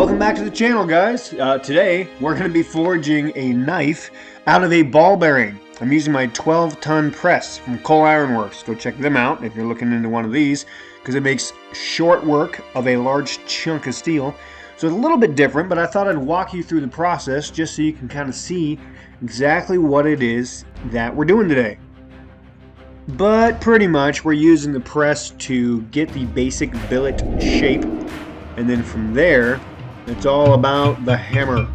Welcome back to the channel, guys. Today we're going to be forging a knife out of a ball bearing. I'm using my 12-ton press from Coal Iron Works. Go check them out if you're looking into one of these, because it makes short work of a large chunk of steel. So it's a little bit different, but I thought I'd walk you through the process just so you can kind of see exactly what it is that we're doing today. But pretty much we're using the press to get the basic billet shape, and then from there it's all about the hammer.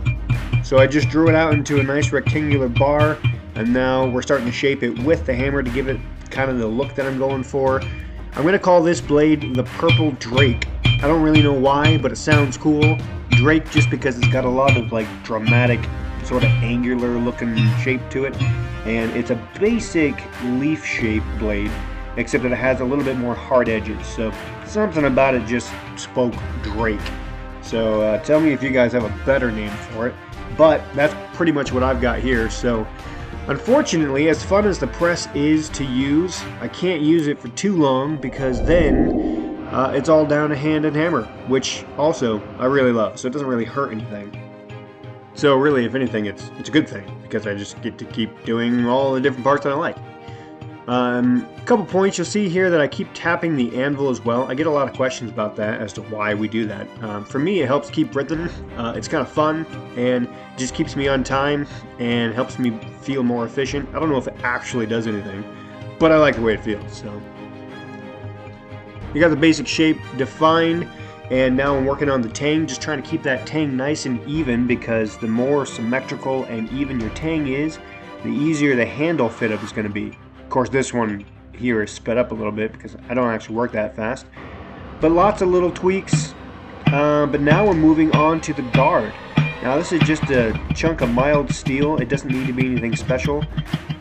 So I just drew it out into a nice rectangular bar, and now we're starting to shape it with the hammer to give it kind of the look that I'm going for. I'm going to call this blade the Purple Drake. I don't really know why, but it sounds cool. Drake just because it's got a lot of like dramatic, sort of angular looking shape to it. And it's a basic leaf shaped blade, except that it has a little bit more hard edges. So something about it just spoke Drake. So tell me if you guys have a better name for it. But that's pretty much what I've got here. So unfortunately, as fun as the press is to use, I can't use it for too long because then it's all down to hand and hammer, which also I really love. So it doesn't really hurt anything. So really, if anything, it's a good thing because I just get to keep doing all the different parts that I like. A couple points, you'll see here that I keep tapping the anvil as well. I get a lot of questions about that as to why we do that. For me, it helps keep rhythm. It's kind of fun and it just keeps me on time and helps me feel more efficient. I don't know if it actually does anything, but I like the way it feels. So you got the basic shape defined, and now I'm working on the tang, just trying to keep that tang nice and even, because the more symmetrical and even your tang is, the easier the handle fit up is going to be. Of course, this one here is sped up a little bit because I don't actually work that fast. But lots of little tweaks. But now we're moving on to the guard. Now this is just a chunk of mild steel. It doesn't need to be anything special.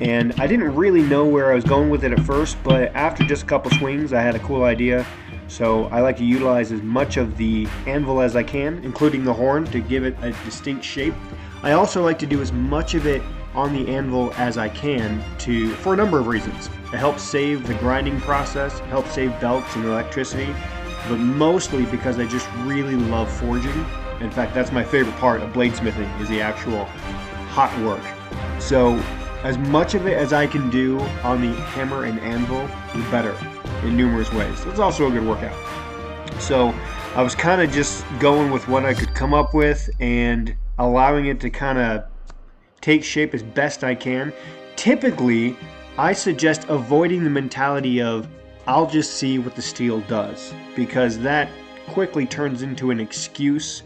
And I didn't really know where I was going with it at first, but after just a couple swings, I had a cool idea. So I like to utilize as much of the anvil as I can, including the horn, to give it a distinct shape. I also like to do as much of it on the anvil as I can for a number of reasons. It helps save the grinding process, it helps save belts and electricity, but mostly because I just really love forging. In fact, that's my favorite part of bladesmithing, is the actual hot work. So as much of it as I can do on the hammer and anvil, the better in numerous ways. It's also a good workout. So I was kind of just going with what I could come up with and allowing it to kind of take shape as best I can. Typically, I suggest avoiding the mentality of I'll just see what the steel does, because that quickly turns into an excuse,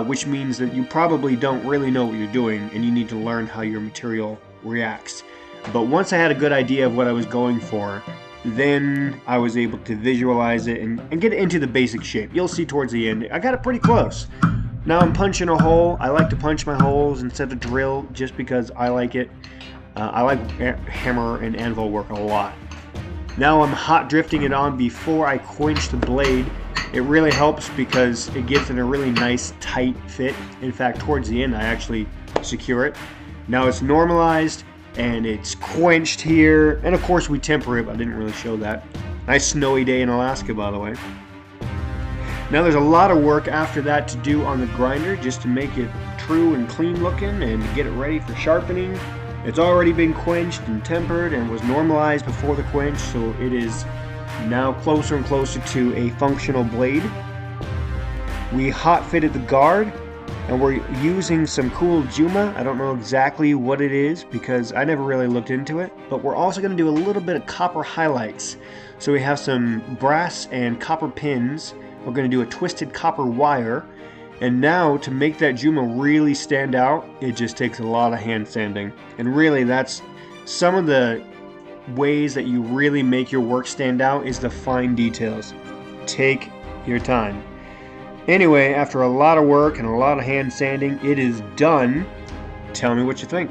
which means that you probably don't really know what you're doing and you need to learn how your material reacts. But once I had a good idea of what I was going for, then I was able to visualize it and get it into the basic shape. You'll see towards the end, I got it pretty close. Now I'm punching a hole. I like to punch my holes instead of drill just because I like it. I like hammer and anvil work a lot. Now I'm hot drifting it on before I quench the blade. It really helps because it gives it a really nice tight fit. In fact, towards the end I actually secure it. Now it's normalized and it's quenched here, and of course we temper it, but I didn't really show that. Nice snowy day in Alaska, by the way. Now there's a lot of work after that to do on the grinder just to make it true and clean looking and to get it ready for sharpening. It's already been quenched and tempered and was normalized before the quench, so it is now closer and closer to a functional blade. We hot fitted the guard, and we're using some cool Juma. I don't know exactly what it is because I never really looked into it, but we're also going to do a little bit of copper highlights. So we have some brass and copper pins. We're going to do a twisted copper wire, and now to make that Juma really stand out, it just takes a lot of hand sanding. And really, that's some of the ways that you really make your work stand out, is the fine details. Take your time. Anyway, after a lot of work and a lot of hand sanding, it is done. Tell me what you think.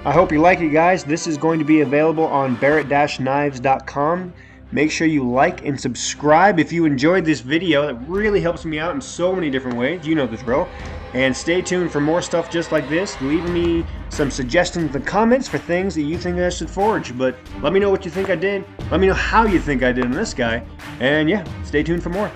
I hope you like it, guys. This is going to be available on barrett-knives.com. Make sure you like and subscribe if you enjoyed this video. That really helps me out in so many different ways. You know the drill. And stay tuned for more stuff just like this. Leave me some suggestions in the comments for things that you think I should forge. But let me know what you think I did. Let me know how you think I did on this guy. And yeah, stay tuned for more.